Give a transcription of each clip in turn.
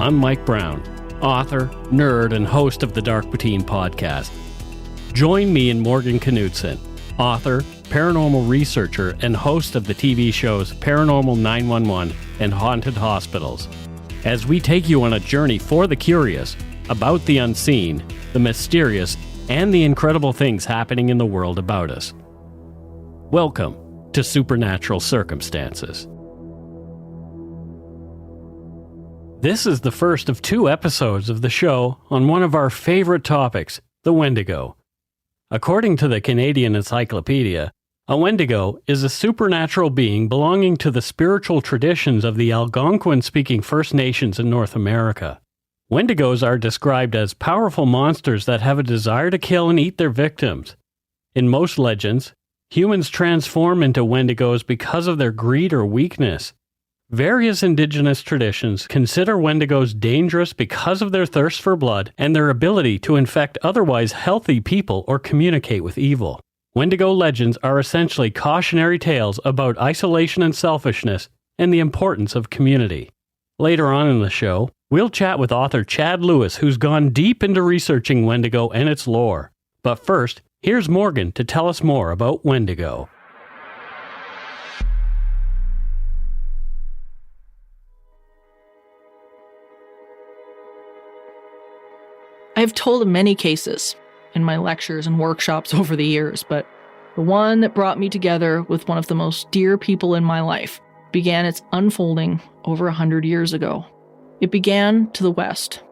I'm Mike Brown, author, nerd, and host of the Dark Poutine podcast. Join me and Morgan Knudsen, author, paranormal researcher, and host of the TV shows Paranormal 911 and Haunted Hospitals, as we take you on a journey for the curious about the unseen, the mysterious, and the incredible things happening in the world about us. Welcome to Supernatural Circumstances. This is the first of 2 episodes of the show on one of our favorite topics, the Wendigo. According to the Canadian Encyclopedia, a Wendigo is a supernatural being belonging to the spiritual traditions of the Algonquin-speaking First Nations in North America. Wendigos are described as powerful monsters that have a desire to kill and eat their victims. In most legends, humans transform into Wendigos because of their greed or weakness. Various indigenous traditions consider Wendigos dangerous because of their thirst for blood and their ability to infect otherwise healthy people or communicate with evil. Wendigo legends are essentially cautionary tales about isolation and selfishness and the importance of community. Later on in the show, we'll chat with author Chad Lewis, who's gone deep into researching Wendigo and its lore. But first, here's Morgan to tell us more about Wendigo. I have told of many cases in my lectures and workshops over the years, but the one that brought me together with one of the most dear people in my life began its unfolding over 100 years ago. It began to the west,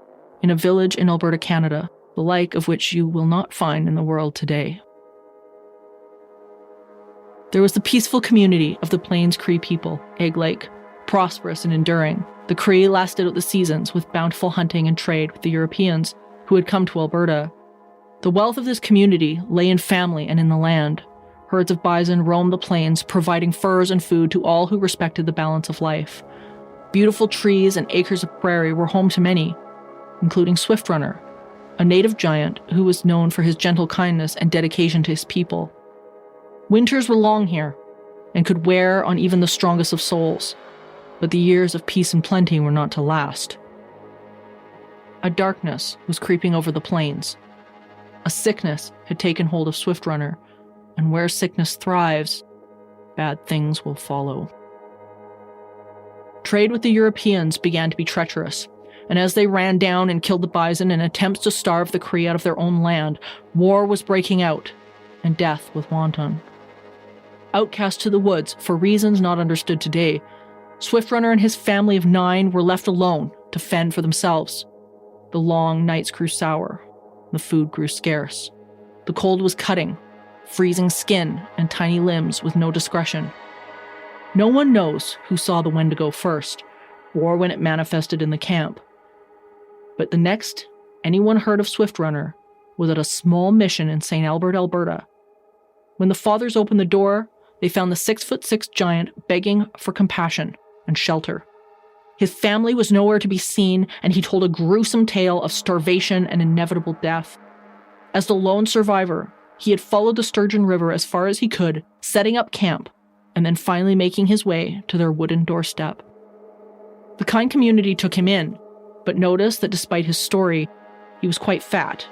in a village in Alberta, Canada, the like of which you will not find in the world today. There was the peaceful community of the Plains Cree people, Egg Lake, prosperous and enduring. The Cree lasted out the seasons with bountiful hunting and trade with the Europeans who had come to Alberta. The wealth of this community lay in family and in the land. Herds of bison roamed the plains, providing furs and food to all who respected the balance of life. Beautiful trees and acres of prairie were home to many, including Swiftrunner, a native giant who was known for his gentle kindness and dedication to his people. Winters were long here, and could wear on even the strongest of souls, but the years of peace and plenty were not to last. A darkness was creeping over the plains. A sickness had taken hold of Swiftrunner, and where sickness thrives, bad things will follow. Trade with the Europeans began to be treacherous, and as they ran down and killed the bison in attempts to starve the Cree out of their own land, war was breaking out, and death was wanton. Outcast to the woods for reasons not understood today, Swiftrunner and his family of 9 were left alone to fend for themselves. The long nights grew sour. The food grew scarce. The cold was cutting, freezing skin and tiny limbs with no discretion. No one knows who saw the Wendigo first, or when it manifested in the camp. But the next anyone heard of Swiftrunner was at a small mission in St. Albert, Alberta. When the fathers opened the door, they found the 6'6" giant begging for compassion and shelter. His family was nowhere to be seen, and he told a gruesome tale of starvation and inevitable death. As the lone survivor, he had followed the Sturgeon River as far as he could, setting up camp, and then finally making his way to their wooden doorstep. The kind community took him in, but noticed that despite his story, he was quite fat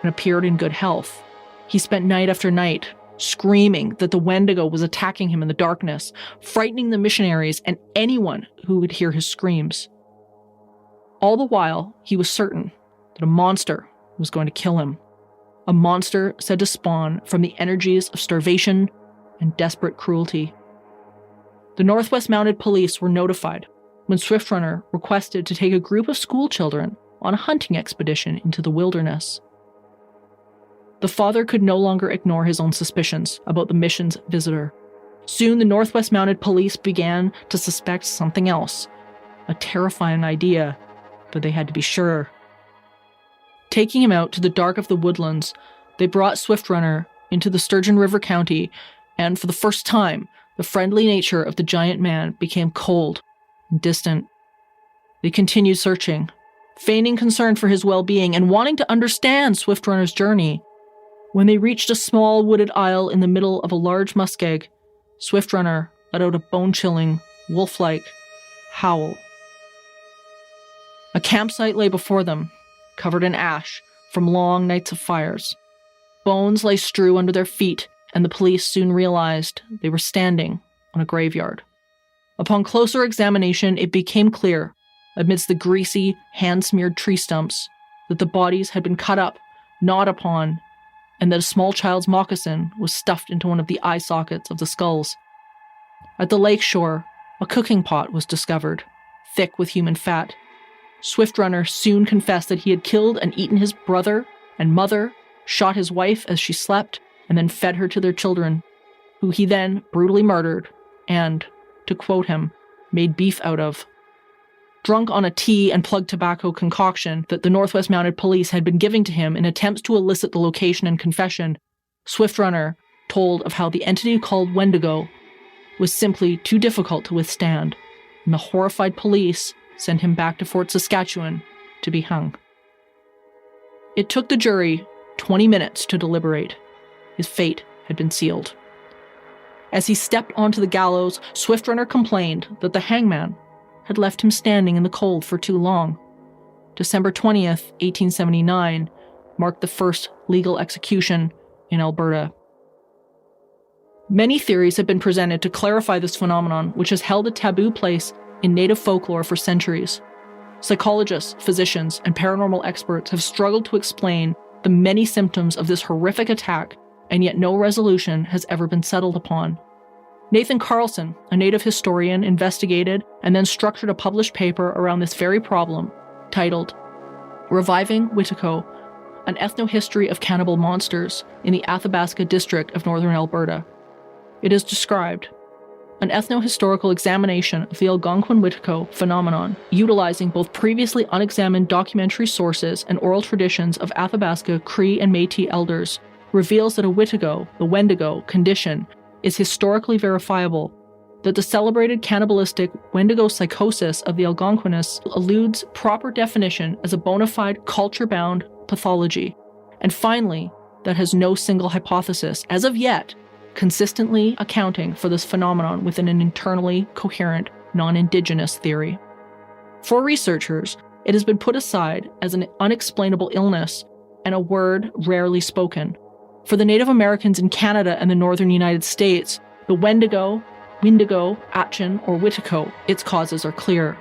and appeared in good health. He spent night after night screaming that the Wendigo was attacking him in the darkness, frightening the missionaries and anyone who would hear his screams. All the while, he was certain that a monster was going to kill him. A monster said to spawn from the energies of starvation and desperate cruelty. The Northwest Mounted Police were notified when Swiftrunner requested to take a group of school children on a hunting expedition into the wilderness. The father could no longer ignore his own suspicions about the mission's visitor. Soon, the Northwest Mounted Police began to suspect something else. A terrifying idea, but they had to be sure. Taking him out to the dark of the woodlands, they brought Swiftrunner into the Sturgeon River County, and for the first time, the friendly nature of the giant man became cold and distant. They continued searching, feigning concern for his well-being and wanting to understand Swiftrunner's journey. When they reached a small wooded isle in the middle of a large muskeg, Swiftrunner let out a bone-chilling, wolf-like howl. A campsite lay before them, covered in ash from long nights of fires. Bones lay strewn under their feet, and the police soon realized they were standing on a graveyard. Upon closer examination, it became clear, amidst the greasy, hand-smeared tree stumps, that the bodies had been cut up, gnawed upon, and that a small child's moccasin was stuffed into one of the eye sockets of the skulls. At the lake shore, a cooking pot was discovered, thick with human fat. Swift Runner soon confessed that he had killed and eaten his brother and mother, shot his wife as she slept, and then fed her to their children, who he then brutally murdered and, to quote him, made beef out of. Drunk on a tea and plug tobacco concoction that the Northwest Mounted Police had been giving to him in attempts to elicit the location and confession, Swift Runner told of how the entity called Wendigo was simply too difficult to withstand, and the horrified police sent him back to Fort Saskatchewan to be hung. It took the jury 20 minutes to deliberate. His fate had been sealed. As he stepped onto the gallows, Swift Runner complained that the hangman had left him standing in the cold for too long. December 20th, 1879, marked the first legal execution in Alberta. Many theories have been presented to clarify this phenomenon, which has held a taboo place in Native folklore for centuries. Psychologists, physicians, and paranormal experts have struggled to explain the many symptoms of this horrific attack, and yet no resolution has ever been settled upon. Nathan Carlson, a Native historian, investigated and then structured a published paper around this very problem, titled Reviving Wendigo, an ethnohistory of cannibal monsters in the Athabasca district of northern Alberta. It is described an ethnohistorical examination of the Algonquin-Wendigo phenomenon, utilizing both previously unexamined documentary sources and oral traditions of Athabasca, Cree, and Métis elders, reveals that a Wendigo condition is historically verifiable, that the celebrated cannibalistic Wendigo psychosis of the Algonquinists eludes proper definition as a bona fide culture-bound pathology, and finally, that has no single hypothesis, as of yet, consistently accounting for this phenomenon within an internally coherent, non-Indigenous theory. For researchers, it has been put aside as an unexplainable illness and a word rarely spoken. For the Native Americans in Canada and the northern United States, the Wendigo, Atchin, or Witico, its causes are clear.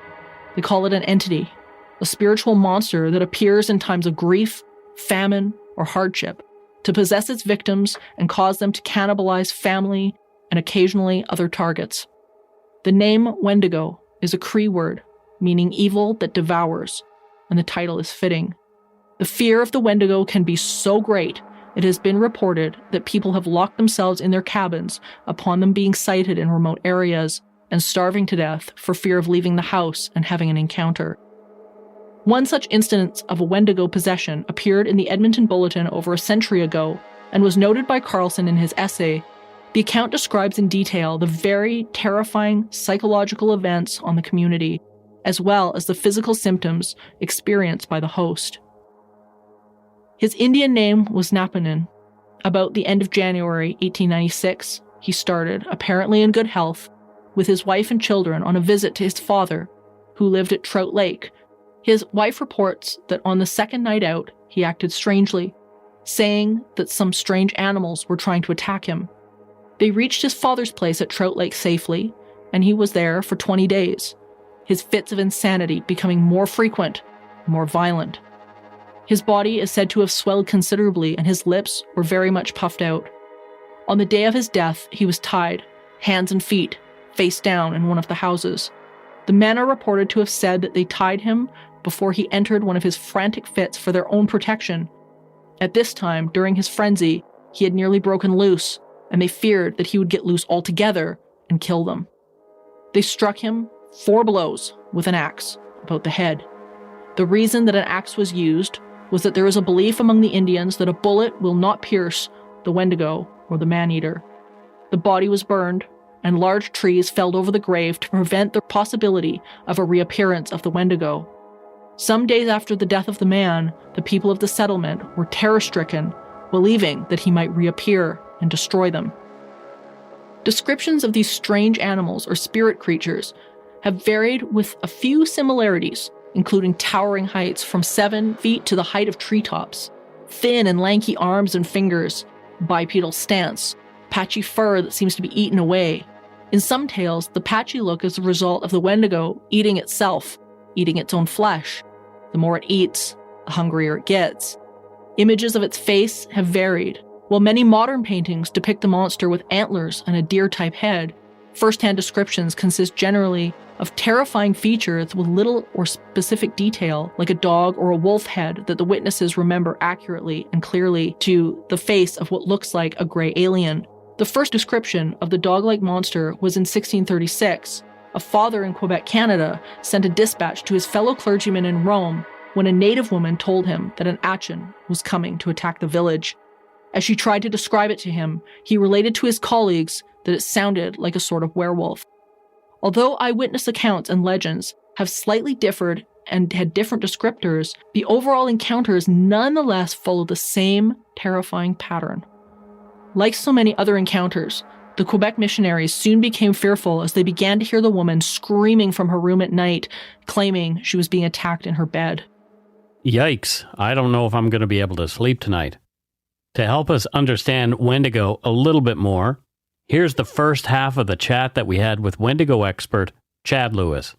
They call it an entity, a spiritual monster that appears in times of grief, famine, or hardship, to possess its victims and cause them to cannibalize family and occasionally other targets. The name Wendigo is a Cree word, meaning evil that devours, and the title is fitting. The fear of the Wendigo can be so great, it has been reported that people have locked themselves in their cabins upon them being sighted in remote areas and starving to death for fear of leaving the house and having an encounter. One such instance of a Wendigo possession appeared in the Edmonton Bulletin over a century ago and was noted by Carlson in his essay. The account describes in detail the very terrifying psychological events on the community, as well as the physical symptoms experienced by the host. His Indian name was Napanin. About the end of January 1896, he started, apparently in good health, with his wife and children on a visit to his father, who lived at Trout Lake. His wife reports that on the second night out, he acted strangely, saying that some strange animals were trying to attack him. They reached his father's place at Trout Lake safely, and he was there for 20 days, his fits of insanity becoming more frequent, more violent. His body is said to have swelled considerably, and his lips were very much puffed out. On the day of his death, he was tied, hands and feet, face down in one of the houses. The men are reported to have said that they tied him before he entered one of his frantic fits for their own protection. At this time, during his frenzy, he had nearly broken loose, and they feared that he would get loose altogether and kill them. They struck him 4 blows with an axe about the head. The reason that an axe was used was that there is a belief among the Indians that a bullet will not pierce the Wendigo or the man-eater. The body was burned, and large trees felled over the grave to prevent the possibility of a reappearance of the Wendigo. Some days after the death of the man, the people of the settlement were terror-stricken, believing that he might reappear and destroy them. Descriptions of these strange animals or spirit creatures have varied with a few similarities including towering heights from 7 feet to the height of treetops, thin and lanky arms and fingers, bipedal stance, patchy fur that seems to be eaten away. In some tales, the patchy look is the result of the Wendigo eating itself, eating its own flesh. The more it eats, the hungrier it gets. Images of its face have varied. While many modern paintings depict the monster with antlers and a deer-type head, first-hand descriptions consist generally of terrifying features with little or specific detail, like a dog or a wolf head that the witnesses remember accurately and clearly to the face of what looks like a gray alien. The first description of the dog-like monster was in 1636. A father in Quebec, Canada, sent a dispatch to his fellow clergyman in Rome when a native woman told him that an Achin was coming to attack the village. As she tried to describe it to him, he related to his colleagues that it sounded like a sort of werewolf. Although eyewitness accounts and legends have slightly differed and had different descriptors, the overall encounters nonetheless follow the same terrifying pattern. Like so many other encounters, the Quebec missionaries soon became fearful as they began to hear the woman screaming from her room at night, claiming she was being attacked in her bed. Yikes, I don't know if I'm going to be able to sleep tonight. To help us understand Wendigo a little bit more, here's the first half of the chat that we had with Wendigo expert Chad Lewis.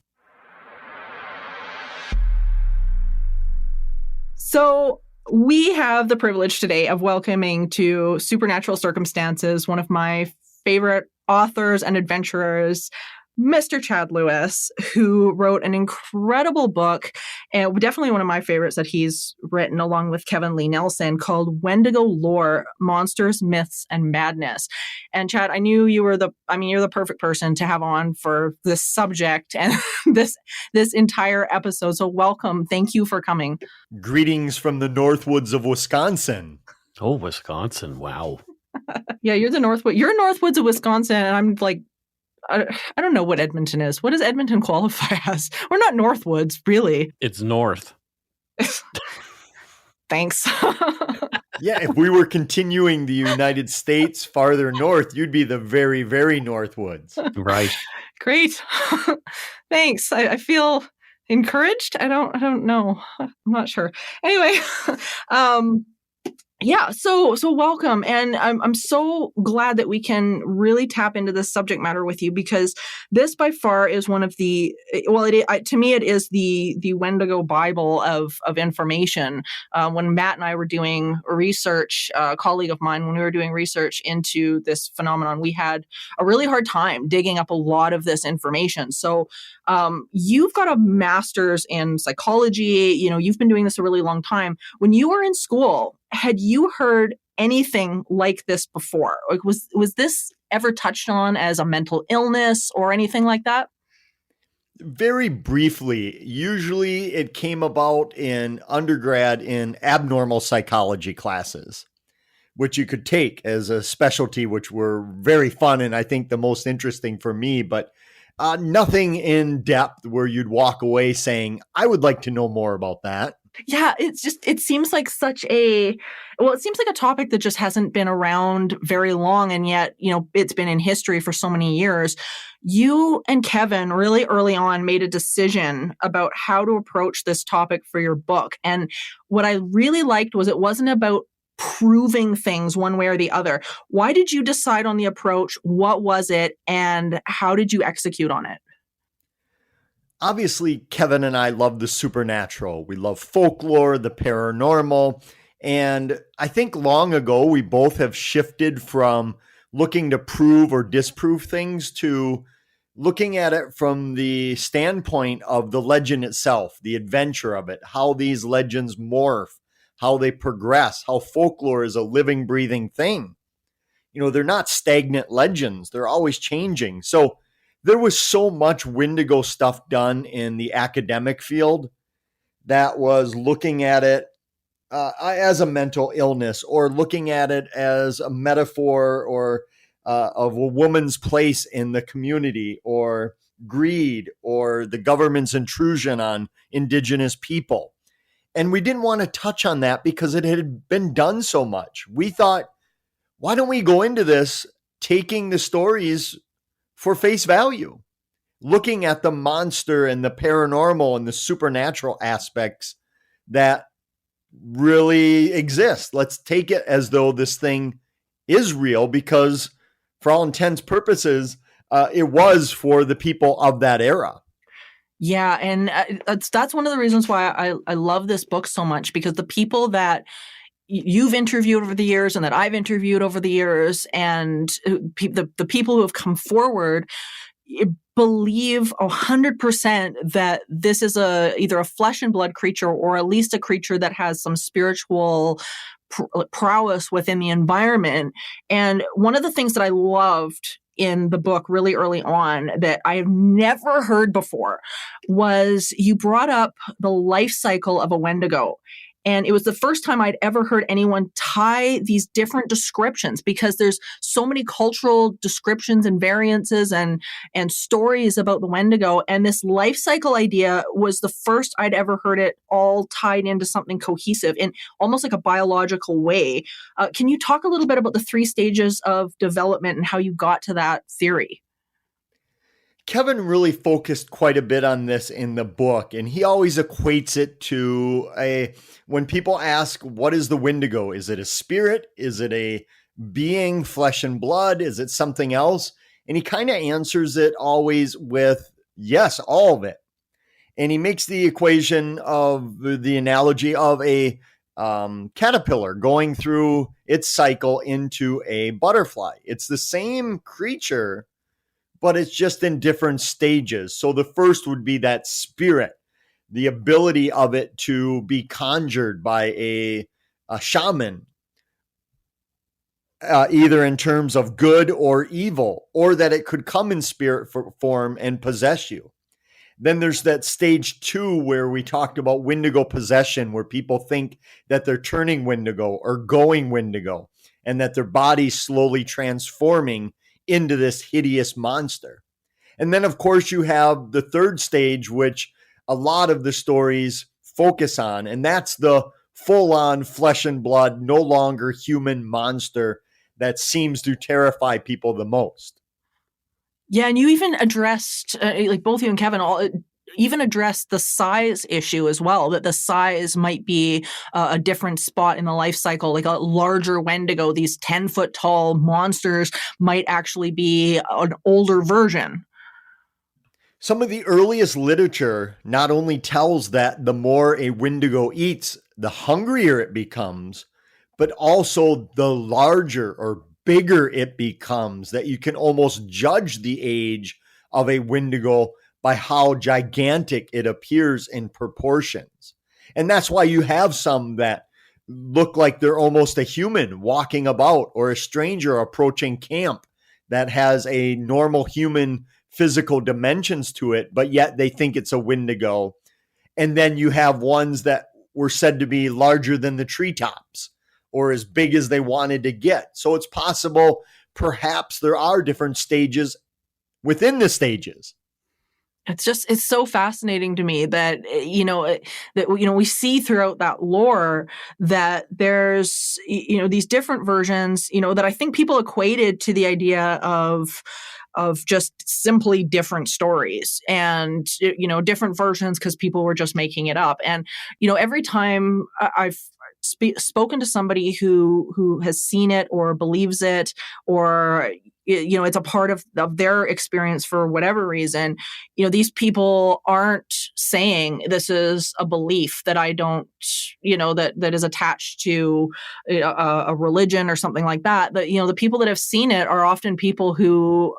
So we have the privilege today of welcoming to Supernatural Circumstances one of my favorite authors and adventurers, Mr. Chad Lewis, who wrote an incredible book, and definitely one of my favorites that he's written along with Kevin Lee Nelson, called Wendigo Lore, Monsters, Myths, and Madness. And Chad, I knew you're the perfect person to have on for this subject and this entire episode. So welcome. Thank you for coming. Greetings from the Northwoods of Wisconsin. Oh, Wisconsin. Wow. Yeah, you're Northwoods of Wisconsin, and I'm like, I don't know what Edmonton is. What does Edmonton qualify as? We're not Northwoods, really. It's north. Thanks. Yeah, if we were continuing the United States farther north, you'd be the very, very Northwoods. Right. Great. Thanks. I feel encouraged. I don't know. I'm not sure. Anyway, yeah, so welcome. And I'm so glad that we can really tap into this subject matter with you, because this by far is one of the, to me, it is the Wendigo Bible of information. When Matt and I were doing research, a colleague of mine, when we were doing research into this phenomenon, we had a really hard time digging up a lot of this information. So you've got a master's in psychology, you've been doing this a really long time. When you were in school, had you heard anything like this before? Like, was this ever touched on as a mental illness or anything like that? Very briefly. Usually it came about in undergrad in abnormal psychology classes, which you could take as a specialty, which were very fun and I think the most interesting for me, but nothing in depth where you'd walk away saying, I would like to know more about that. Yeah, it seems like it seems like a topic that just hasn't been around very long. And yet, it's been in history for so many years. You and Kevin really early on made a decision about how to approach this topic for your book. And what I really liked was it wasn't about proving things one way or the other. Why did you decide on the approach? What was it? And how did you execute on it? Obviously, Kevin and I love the supernatural. We love folklore, the paranormal. And I think long ago, we both have shifted from looking to prove or disprove things to looking at it from the standpoint of the legend itself, the adventure of it, how these legends morph, how they progress, how folklore is a living, breathing thing. They're not stagnant legends. They're always changing. So there was so much Wendigo stuff done in the academic field that was looking at it as a mental illness, or looking at it as a metaphor or of a woman's place in the community, or greed, or the government's intrusion on indigenous people. And we didn't want to touch on that because it had been done so much. We thought, why don't we go into this taking the stories for face value? looking at the monster and the paranormal and the supernatural aspects that really exist. Let's take it as though this thing is real, because for all intents purposes, it was for the people of that era. Yeah, and that's one of the reasons why I love this book so much, because the people that you've interviewed over the years and that I've interviewed over the years, and the people who have come forward believe 100% that this is either a flesh and blood creature, or at least a creature that has some spiritual prowess within the environment. And one of the things that I loved in the book really early on that I have never heard before was you brought up the life cycle of a Wendigo. And it was the first time I'd ever heard anyone tie these different descriptions, because there's so many cultural descriptions and variances and stories about the Wendigo. And this life cycle idea was the first I'd ever heard it all tied into something cohesive in almost like a biological way. Can you talk a little bit about the 3 stages of development and how you got to that theory? Kevin really focused quite a bit on this in the book, and he always equates it to when people ask, what is the Wendigo? Is it a spirit? Is it a being, flesh and blood? Is it something else? And he kind of answers it always with, yes, all of it. And he makes the equation of the analogy of a caterpillar going through its cycle into a butterfly. It's the same creature, but it's just in different stages. So the first would be that spirit, the ability of it to be conjured by a shaman, either in terms of good or evil, or that it could come in spirit form and possess you. Then there's that stage 2 where we talked about Wendigo possession, where people think that they're turning Wendigo or going Wendigo, and that their body's slowly transforming into this hideous monster. And then, of course, you have the 3rd stage, which a lot of the stories focus on, and that's the full-on flesh and blood, no longer human monster that seems to terrify people the most. Yeah, and you even addressed, like both you and Kevin, even addressed the size issue as well, that the size might be a different spot in the life cycle. Like a larger Wendigo, these 10-foot tall monsters might actually be an older version. Some of the earliest literature not only tells that the more a Wendigo eats, the hungrier it becomes, but also the larger or bigger it becomes, that you can almost judge the age of a Wendigo by how gigantic it appears in proportions. And that's why you have some that look like they're almost a human walking about, or a stranger approaching camp that has a normal human physical dimensions to it, but yet they think it's a Wendigo. And then you have ones that were said to be larger than the treetops, or as big as they wanted to get. So it's possible perhaps there are different stages within the stages. It's so fascinating to me that, we see throughout that lore that there's, these different versions, that I think people equated to the idea of just simply different stories and, different versions because people were just making it up. And, every time I've spoken to somebody who has seen it or believes it, or it's a part of their experience for whatever reason, these people aren't saying this is a belief that I don't, that is attached to a religion or something like that. The people that have seen it are often people who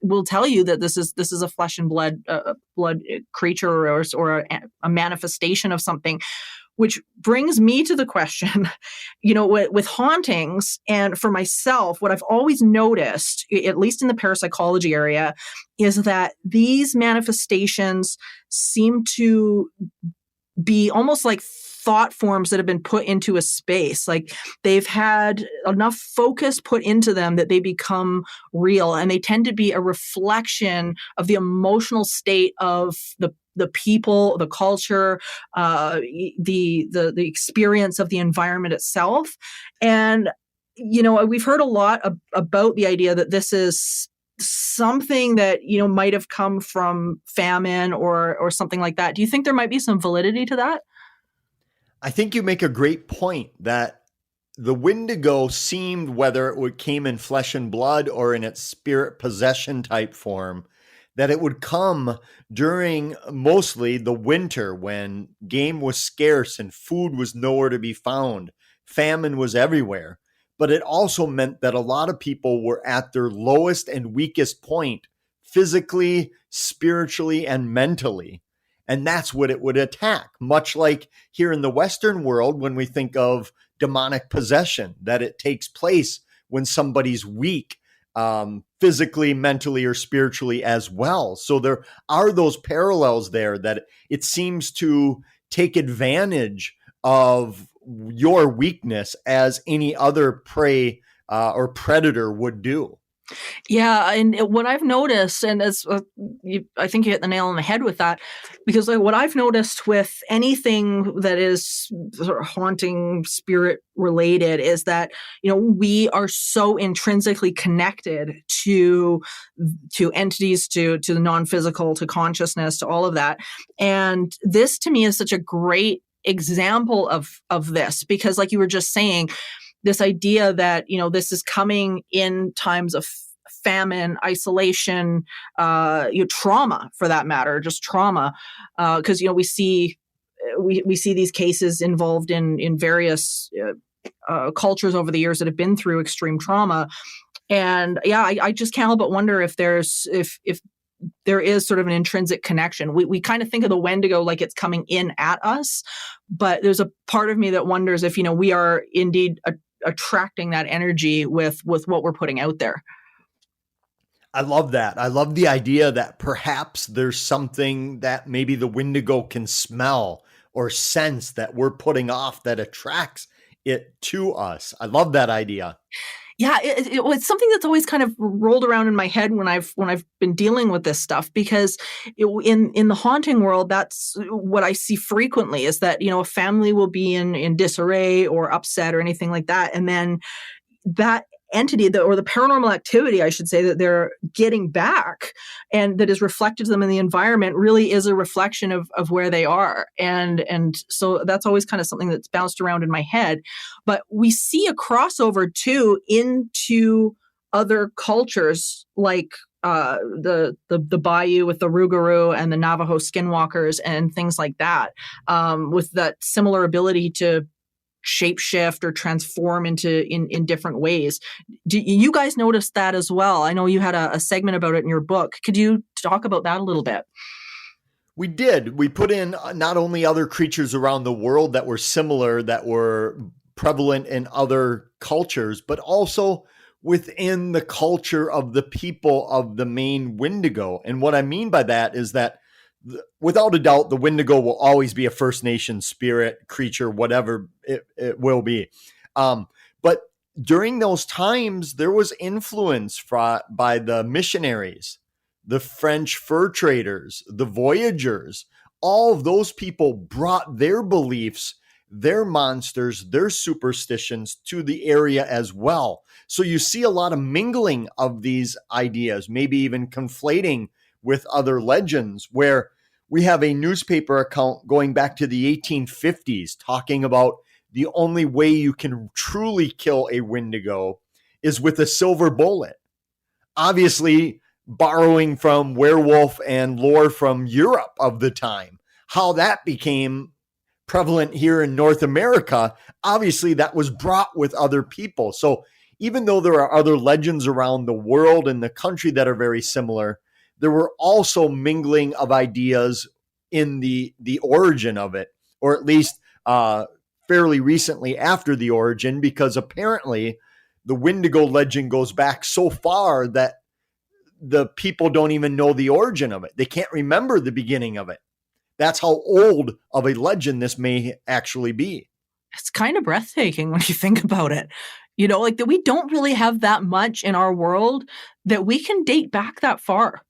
will tell you that this is a flesh and blood creature or a manifestation of something. Which brings me to the question, with hauntings, and for myself, what I've always noticed, at least in the parapsychology area, is that these manifestations seem to be almost like thought forms that have been put into a space. Like they've had enough focus put into them that they become real, and they tend to be a reflection of the emotional state of the people, the culture, the experience of the environment itself. And, we've heard a lot about the idea that this is something that, you know, might have come from famine or something like that. Do you think there might be some validity to that? I think you make a great point that the Wendigo seemed, whether came in flesh and blood or in its spirit possession type form, that it would come during mostly the winter when game was scarce and food was nowhere to be found. Famine was everywhere. But it also meant that a lot of people were at their lowest and weakest point, physically, spiritually, and mentally. And that's what it would attack, much like here in the Western world when we think of demonic possession, that it takes place when somebody's weak, physically, mentally, or spiritually as well. So there are those parallels there that it seems to take advantage of your weakness as any other prey or predator would do. Yeah, and what I've noticed, and I think you hit the nail on the head with that, because like what I've noticed with anything that is sort of haunting spirit related is that, you know, we are so intrinsically connected to entities, to the non-physical, to consciousness, to all of that, and this to me is such a great example of this, because like you were just saying, this idea that, you know, this is coming in times of famine, isolation, trauma for that matter, just trauma. Because, you know, we see these cases involved in various cultures over the years that have been through extreme trauma. And yeah, I just can't help but wonder if there is sort of an intrinsic connection. We kind of think of the Wendigo like it's coming in at us, but there's a part of me that wonders if, you know, we are indeed attracting that energy with what we're putting out there. I love that. I love the idea that perhaps there's something that maybe the Wendigo can smell or sense that we're putting off that attracts it to us. I love that idea. Yeah, it's something that's always kind of rolled around in my head when I've been dealing with this stuff, because in the haunting world, that's what I see frequently, is that, you know, a family will be in disarray or upset or anything like that, and then that entity or the paranormal activity, I should say, that they're getting back and that is reflected to them in the environment really is a reflection of where they are. And so that's always kind of something that's bounced around in my head. But we see a crossover too into other cultures, like the Bayou with the Rougarou and the Navajo skinwalkers and things like that, with that similar ability to shapeshift or transform in different ways. Do you guys notice that as well? I know you had a segment about it in your book. Could you talk about that a little bit? We did. We put in not only other creatures around the world that were similar, that were prevalent in other cultures, but also within the culture of the people of the main Wendigo. And what I mean by that is that without a doubt, the Wendigo will always be a First Nation spirit, creature, whatever it will be. But during those times, there was influence by the missionaries, the French fur traders, the voyagers. All of those people brought their beliefs, their monsters, their superstitions to the area as well. So you see a lot of mingling of these ideas, maybe even conflating with other legends, where we have a newspaper account going back to the 1850s talking about the only way you can truly kill a Wendigo is with a silver bullet. Obviously, borrowing from werewolf and lore from Europe of the time. How that became prevalent here in North America, obviously that was brought with other people. So even though there are other legends around the world and the country that are very similar, there were also mingling of ideas in the origin of it, or at least fairly recently after the origin, because apparently the Wendigo legend goes back so far that the people don't even know the origin of it. They can't remember the beginning of it. That's how old of a legend this may actually be. It's kind of breathtaking when you think about it. You know, like that we don't really have that much in our world that we can date back that far.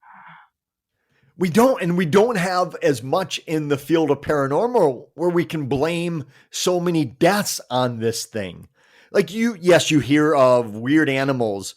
We don't, and we don't have as much in the field of paranormal where we can blame so many deaths on this thing. like yes, you hear of weird animals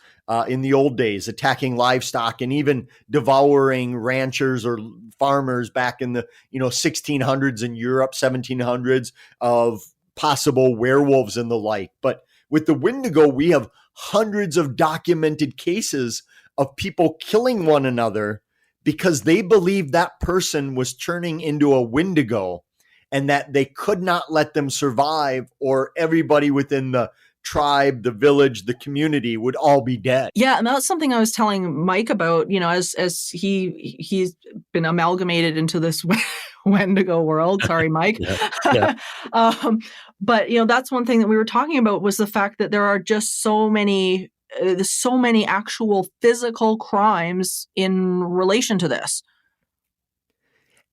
in the old days attacking livestock and even devouring ranchers or farmers back in the 1600s in Europe, 1700s, of possible werewolves and the like. But with the Wendigo, we have hundreds of documented cases of people killing one another because they believed that person was turning into a Wendigo and that they could not let them survive, or everybody within the tribe, the village, the community would all be dead. Yeah, and that's something I was telling Mike about, as he's been amalgamated into this Wendigo world. Sorry, Mike. Yeah. But that's one thing that we were talking about, was the fact that there are just so many actual physical crimes in relation to this.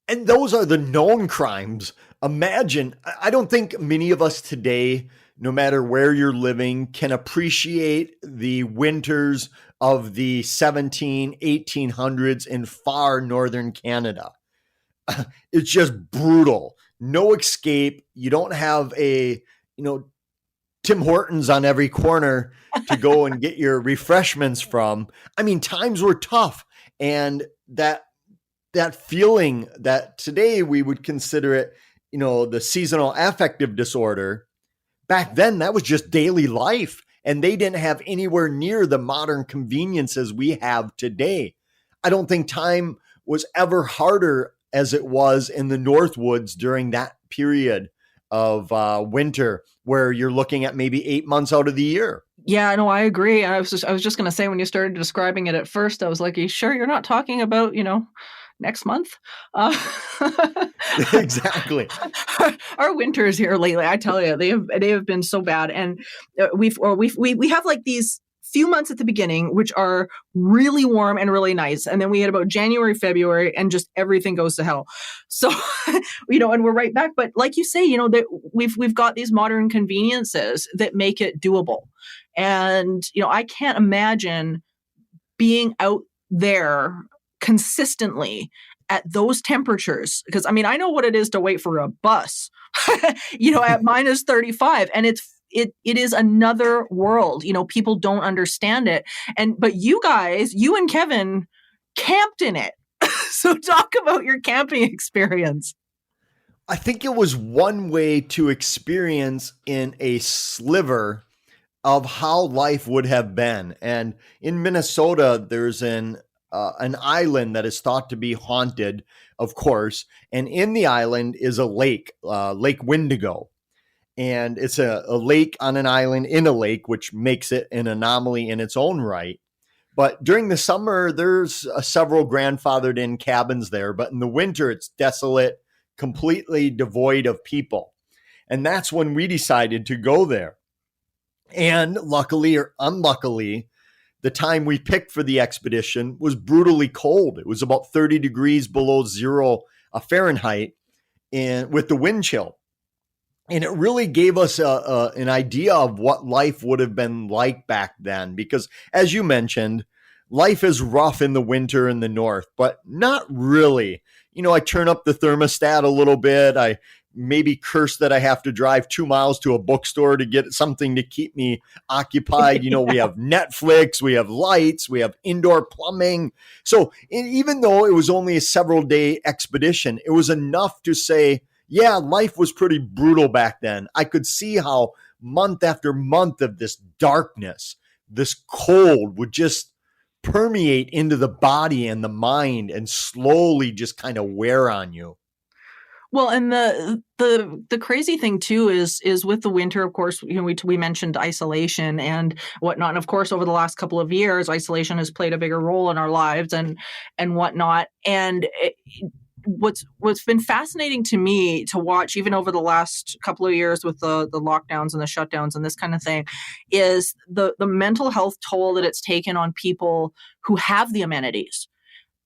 And those are the known crimes. Imagine, I don't think many of us today, no matter where you're living, can appreciate the winters of the 1800s in far northern Canada. It's just brutal. No escape. You don't have a, Tim Hortons on every corner to go and get your refreshments from. I mean, times were tough. And that feeling that today we would consider it, the seasonal affective disorder, back then that was just daily life. And they didn't have anywhere near the modern conveniences we have today. I don't think time was ever harder as it was in the Northwoods during that period of winter, where you're looking at maybe 8 months out of the year. Yeah, no, I agree. I was just going to say, when you started describing it at first, I was like, "Are you sure you're not talking about, next month?" Exactly. Our winters here lately, I tell you, they have been so bad, and we have like these few months at the beginning which are really warm and really nice, and then we had about January, February, and just everything goes to hell. So and we're right back. But like you say, that we've got these modern conveniences that make it doable, and I can't imagine being out there consistently at those temperatures, because I know what it is to wait for a bus at minus 35, and it is another world. People don't understand it. But you guys, you and Kevin, camped in it. So talk about your camping experience. I think it was one way to experience in a sliver of how life would have been. And in Minnesota, there's an island that is thought to be haunted, of course. And in the island is a lake, Lake Wendigo. And it's a lake on an island in a lake, which makes it an anomaly in its own right. But during the summer, there's several grandfathered in cabins there. But in the winter, it's desolate, completely devoid of people. And that's when we decided to go there. And luckily or unluckily, the time we picked for the expedition was brutally cold. It was about 30 degrees below zero Fahrenheit with the wind chill. And it really gave us an idea of what life would have been like back then. Because as you mentioned, life is rough in the winter in the north, but not really. I turn up the thermostat a little bit. I maybe curse that I have to drive 2 miles to a bookstore to get something to keep me occupied. We have Netflix, we have lights, we have indoor plumbing. So even though it was only a several day expedition, it was enough to say, yeah, life was pretty brutal back then. I could see how month after month of this darkness, this cold would just permeate into the body and the mind and slowly just kind of wear on you. Well, and the crazy thing too is with the winter, of course, we mentioned isolation and whatnot. And of course, over the last couple of years, isolation has played a bigger role in our lives and whatnot. And what's been fascinating to me to watch, even over the last couple of years with the lockdowns and the shutdowns and this kind of thing, is the mental health toll that it's taken on people who have the amenities.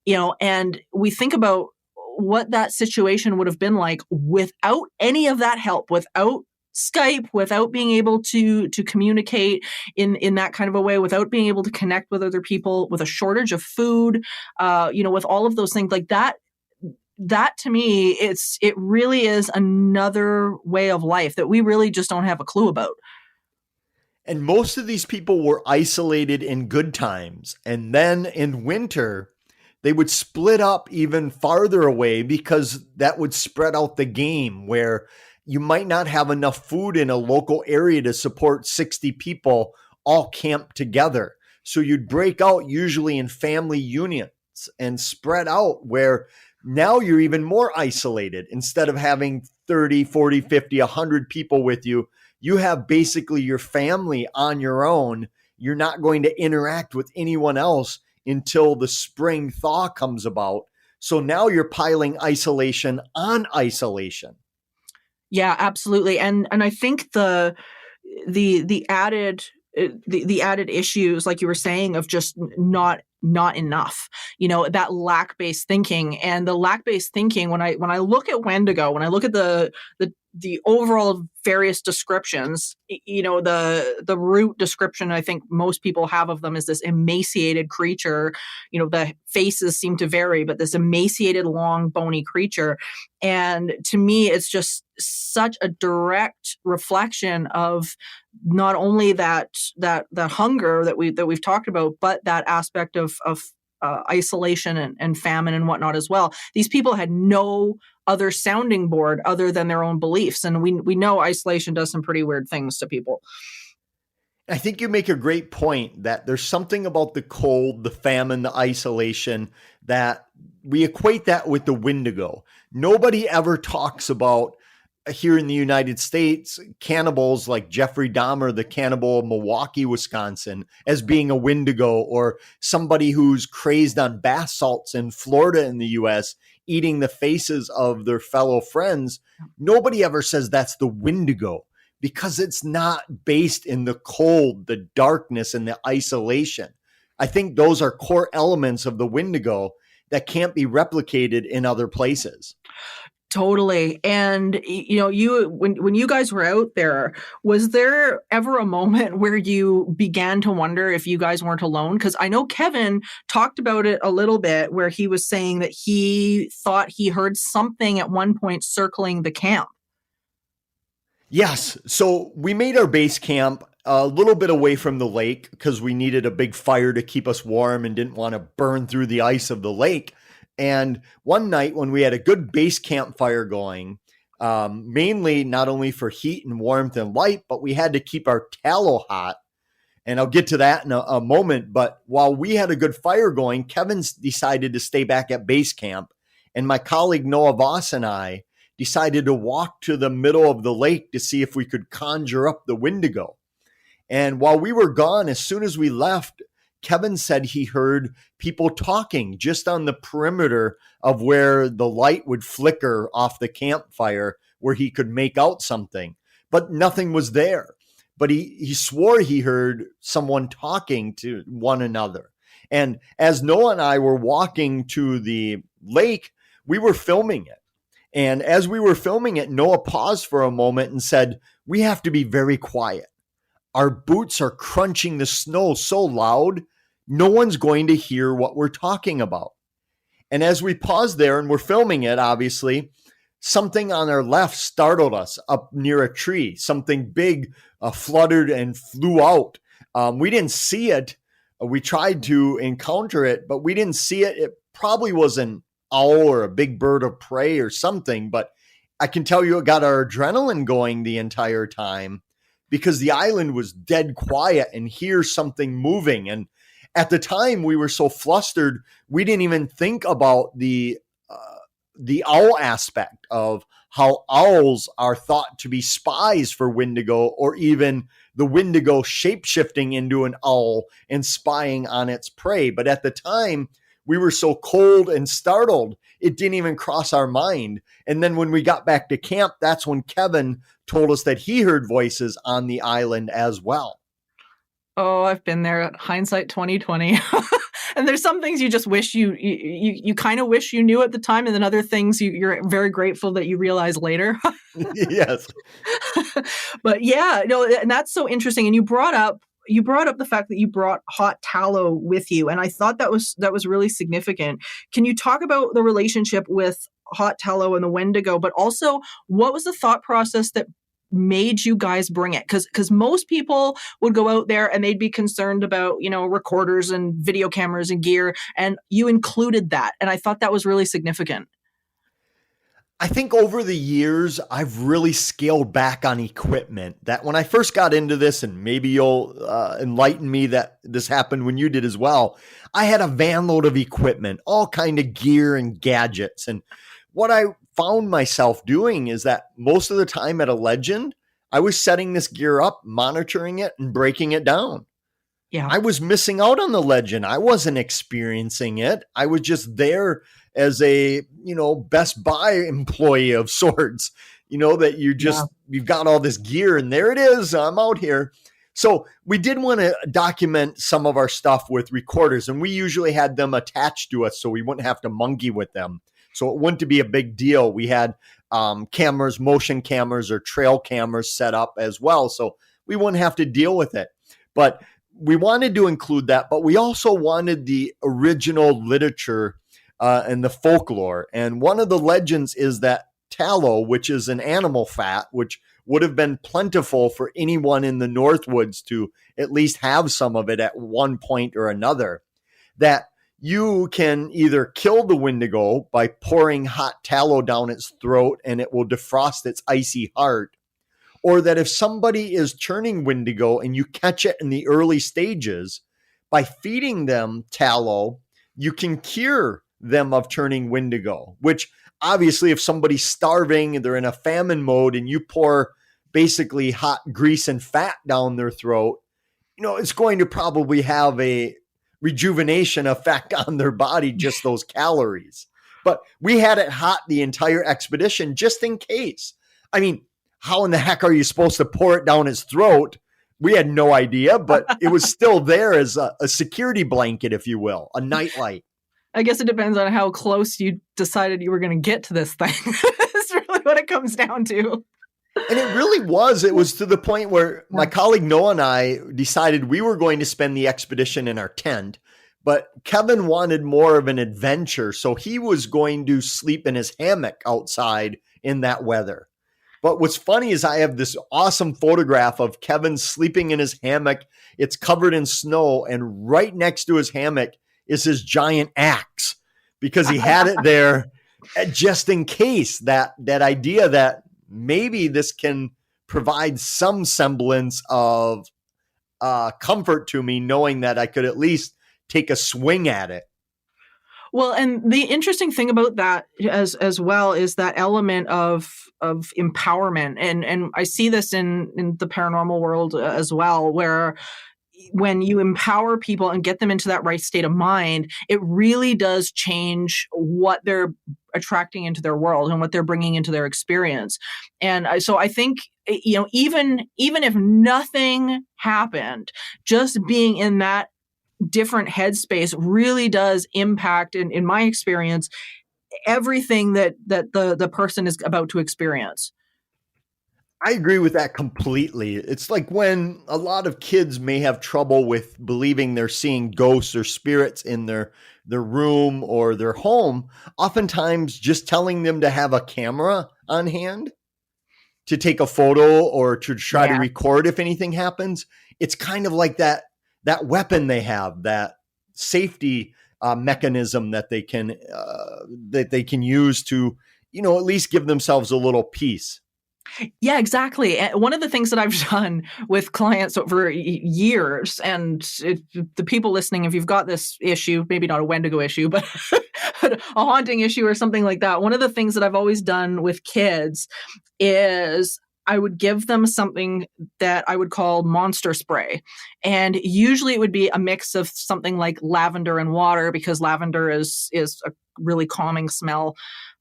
And we think about what that situation would have been like without any of that help, without Skype, without being able to communicate in that kind of a way, without being able to connect with other people, with a shortage of food, with all of those things like that. That to me, it really is another way of life that we really just don't have a clue about. And most of these people were isolated in good times. And then in winter, they would split up even farther away because that would spread out the game where you might not have enough food in a local area to support 60 people all camped together. So you'd break out usually in family unions and spread out where now you're even more isolated. Instead of having 30, 40, 50, 100 people with you, you have basically your family on your own. You're not going to interact with anyone else until the spring thaw comes about. So now you're piling isolation on isolation. Yeah, absolutely. And I think the added the added issues, like you were saying, of just not enough, that lack-based thinking. And the lack-based thinking, when I look at Wendigo, when I look at the overall various descriptions, the root description I think most people have of them is this emaciated creature. The faces seem to vary, but this emaciated, long, bony creature. And to me, it's just such a direct reflection of not only that hunger that we've talked about, but that aspect of isolation and famine and whatnot as well. These people had no other sounding board other than their own beliefs, and we know isolation does some pretty weird things to people. I think you make a great point that there's something about the cold, the famine, the isolation that we equate that with the Wendigo. Nobody ever talks about here in the United States, cannibals like Jeffrey Dahmer, the cannibal of Milwaukee, Wisconsin, as being a Wendigo, or somebody who's crazed on bath salts in Florida in the US, eating the faces of their fellow friends. Nobody ever says that's the Wendigo because it's not based in the cold, the darkness, and the isolation. I think those are core elements of the Wendigo that can't be replicated in other places. Totally. And when you guys were out there, was there ever a moment where you began to wonder if you guys weren't alone? Because I know Kevin talked about it a little bit, where he was saying that he thought he heard something at one point circling the camp. Yes. So we made our base camp a little bit away from the lake because we needed a big fire to keep us warm and didn't want to burn through the ice of the lake. And one night when we had a good base campfire going, mainly not only for heat and warmth and light, but we had to keep our tallow hot. And I'll get to that in a moment. But while we had a good fire going, Kevin's decided to stay back at base camp. And my colleague Noah Voss and I decided to walk to the middle of the lake to see if we could conjure up the Wendigo. And while we were gone, as soon as we left, Kevin said he heard people talking just on the perimeter of where the light would flicker off the campfire, where he could make out something, but nothing was there. But he swore he heard someone talking to one another. And as Noah and I were walking to the lake, we were filming it. And as we were filming it, Noah paused for a moment and said, "We have to be very quiet. Our boots are crunching the snow so loud, no one's going to hear what we're talking about." And as we paused there and we're filming it, obviously, something on our left startled us up near a tree. Something big fluttered and flew out. We didn't see it. We tried to encounter it, but we didn't see it. It probably was an owl or a big bird of prey or something, but I can tell you it got our adrenaline going the entire time because the island was dead quiet and here's something moving. And at the time, we were so flustered, we didn't even think about the owl aspect of how owls are thought to be spies for Wendigo, or even the Wendigo shape-shifting into an owl and spying on its prey. But at the time, we were so cold and startled, it didn't even cross our mind. And then when we got back to camp, that's when Kevin told us that he heard voices on the island as well. Oh, I've been there. Hindsight 2020. And there's some things you just wish you kind of wish you knew at the time, and then other things you're very grateful that you realize later. Yes. But yeah, no, and that's so interesting. And you brought up the fact that you brought hot tallow with you, and I thought that was really significant. Can you talk about the relationship with hot tallow and the Wendigo, but also what was the thought process that made you guys bring it? Because most people would go out there and they'd be concerned about, recorders and video cameras and gear, and you included that. And I thought that was really significant. I think over the years, I've really scaled back on equipment. That when I first got into this, and maybe you'll enlighten me that this happened when you did as well, I had a van load of equipment, all kind of gear and gadgets. And what I found myself doing is that most of the time at a Legend, I was setting this gear up, monitoring it, and breaking it down. Yeah. I was missing out on the Legend. I wasn't experiencing it. I was just there as a, Best Buy employee of sorts, that you've got all this gear and there it is. I'm out here. So we did want to document some of our stuff with recorders, and we usually had them attached to us so we wouldn't have to monkey with them. So it wouldn't be a big deal. We had cameras, motion cameras or trail cameras set up as well. So we wouldn't have to deal with it. But we wanted to include that, but we also wanted the original literature and the folklore. And one of the legends is that tallow, which is an animal fat, which would have been plentiful for anyone in the Northwoods to at least have some of it at one point or another, that you can either kill the Wendigo by pouring hot tallow down its throat and it will defrost its icy heart, or that if somebody is turning Wendigo and you catch it in the early stages, by feeding them tallow, you can cure them of turning Wendigo, which obviously if somebody's starving and they're in a famine mode and you pour basically hot grease and fat down their throat, it's going to probably have a rejuvenation effect on their body, just those calories. But we had it hot the entire expedition just in case. I mean, how in the heck are you supposed to pour it down his throat? We had no idea, but it was still there as a security blanket, if you will, a nightlight. I guess it depends on how close you decided you were going to get to this thing. That's really what it comes down to. And it really was. It was to the point where my colleague Noah and I decided we were going to spend the expedition in our tent, but Kevin wanted more of an adventure. So he was going to sleep in his hammock outside in that weather. But what's funny is I have this awesome photograph of Kevin sleeping in his hammock. It's covered in snow, and right next to his hammock is his giant axe, because he had it there just in case, that idea that maybe this can provide some semblance of comfort to me, knowing that I could at least take a swing at it. Well, and the interesting thing about that as well is that element of empowerment. And I see this in the paranormal world as well, where when you empower people and get them into that right state of mind, it really does change what they're attracting into their world and what they're bringing into their experience. And so I think, even if nothing happened, just being in that different headspace really does impact, in my experience, everything that the person is about to experience. I agree with that completely. It's like when a lot of kids may have trouble with believing they're seeing ghosts or spirits in their room or their home. Oftentimes just telling them to have a camera on hand to take a photo or to try to record if anything happens. It's kind of like that weapon they have, that safety mechanism that they can use to, at least give themselves a little peace. Yeah, exactly. And one of the things that I've done with clients over years, and the people listening, if you've got this issue, maybe not a Wendigo issue, but a haunting issue or something like that, one of the things that I've always done with kids is I would give them something that I would call monster spray. And usually it would be a mix of something like lavender and water, because lavender is a really calming smell.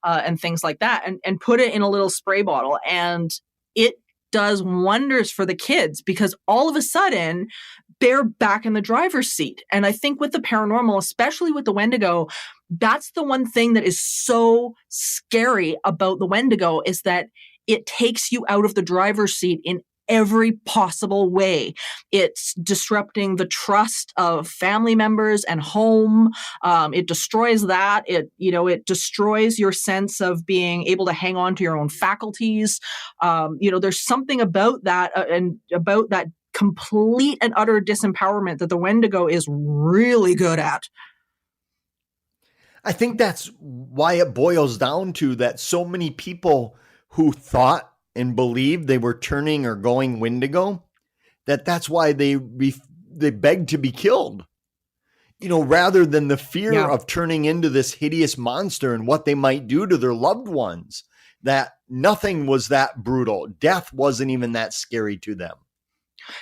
And things like that, and put it in a little spray bottle. And it does wonders for the kids, because all of a sudden they're back in the driver's seat. And I think with the paranormal, especially with the Wendigo, that's the one thing that is so scary about the Wendigo, is that it takes you out of the driver's seat in every possible way. It's disrupting the trust of family members and home. It destroys that. It destroys your sense of being able to hang on to your own faculties. There's something about that and about that complete and utter disempowerment that the Wendigo is really good at. I think that's why it boils down to that so many people who thought and believed they were turning or going Wendigo, that's why they begged to be killed. Rather than the fear of turning into this hideous monster and what they might do to their loved ones, that nothing was that brutal. Death wasn't even that scary to them.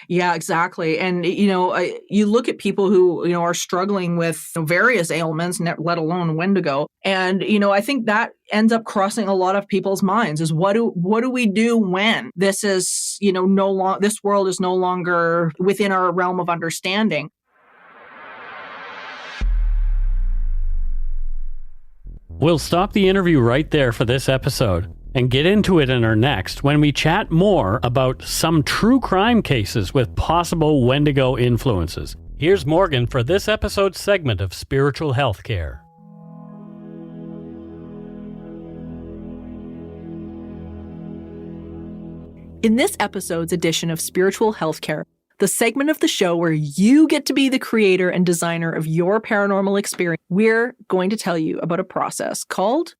Yeah, exactly. And, you look at people who, are struggling with various ailments, let alone Wendigo. And, I think that ends up crossing a lot of people's minds is what do we do when this is, this world is no longer within our realm of understanding. We'll stop the interview right there for this episode and get into it in our next when we chat more about some true crime cases with possible Wendigo influences. Here's Morgan for this episode's segment of Spiritual Healthcare. In this episode's edition of Spiritual Healthcare, the segment of the show where you get to be the creator and designer of your paranormal experience, we're going to tell you about a process called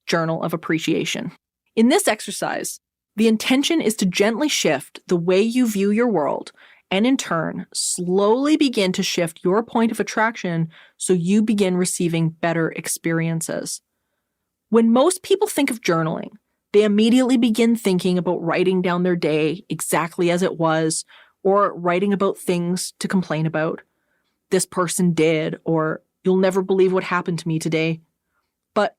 Journal of Appreciation. In this exercise, the intention is to gently shift the way you view your world and in turn, slowly begin to shift your point of attraction so you begin receiving better experiences. When most people think of journaling, they immediately begin thinking about writing down their day exactly as it was, or writing about things to complain about. This person did, or you'll never believe what happened to me today. But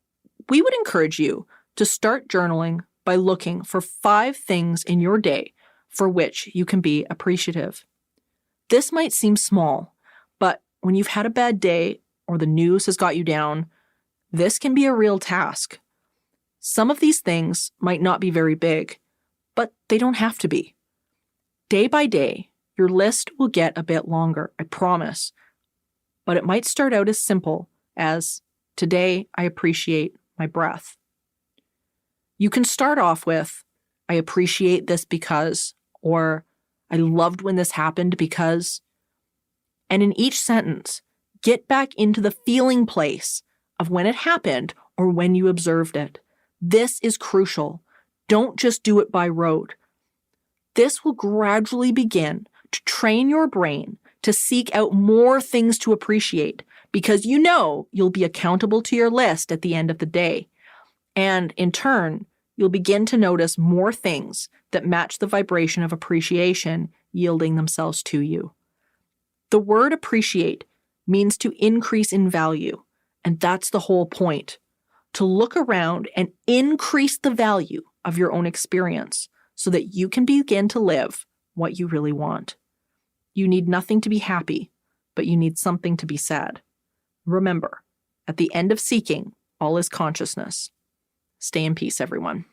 we would encourage you to start journaling by looking for 5 things in your day for which you can be appreciative. This might seem small, but when you've had a bad day or the news has got you down, this can be a real task. Some of these things might not be very big, but they don't have to be. Day by day, your list will get a bit longer, I promise. But it might start out as simple as, today I appreciate my breath. You can start off with, I appreciate this because, or I loved when this happened because. And in each sentence, get back into the feeling place of when it happened or when you observed it. This is crucial. Don't just do it by rote. This will gradually begin to train your brain to seek out more things to appreciate because you'll be accountable to your list at the end of the day. And in turn, you'll begin to notice more things that match the vibration of appreciation yielding themselves to you. The word appreciate means to increase in value, and that's the whole point. To look around and increase the value of your own experience so that you can begin to live what you really want. You need nothing to be happy, but you need something to be sad. Remember, at the end of seeking, all is consciousness. Stay in peace, everyone.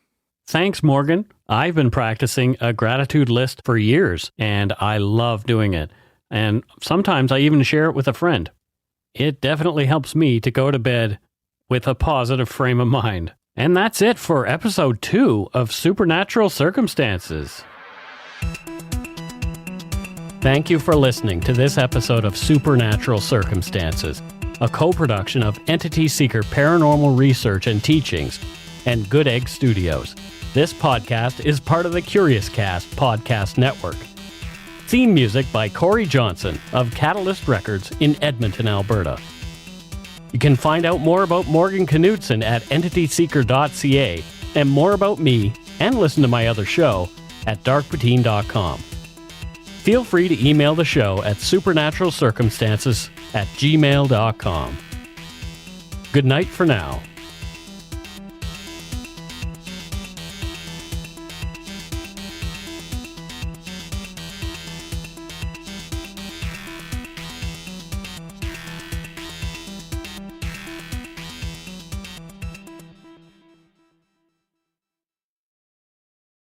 Thanks, Morgan. I've been practicing a gratitude list for years, and I love doing it. And sometimes I even share it with a friend. It definitely helps me to go to bed with a positive frame of mind. And that's it for episode 2 of Supernatural Circumstances. Thank you for listening to this episode of Supernatural Circumstances, a co-production of Entity Seeker Paranormal Research and Teachings and Good Egg Studios. This podcast is part of the Curious Cast podcast network. Theme music by Corey Johnson of Catalyst Records in Edmonton, Alberta. You can find out more about Morgan Knudsen at entityseeker.ca and more about me and listen to my other show at darkpoutine.com. Feel free to email the show at supernaturalcircumstances@gmail.com. Good night for now.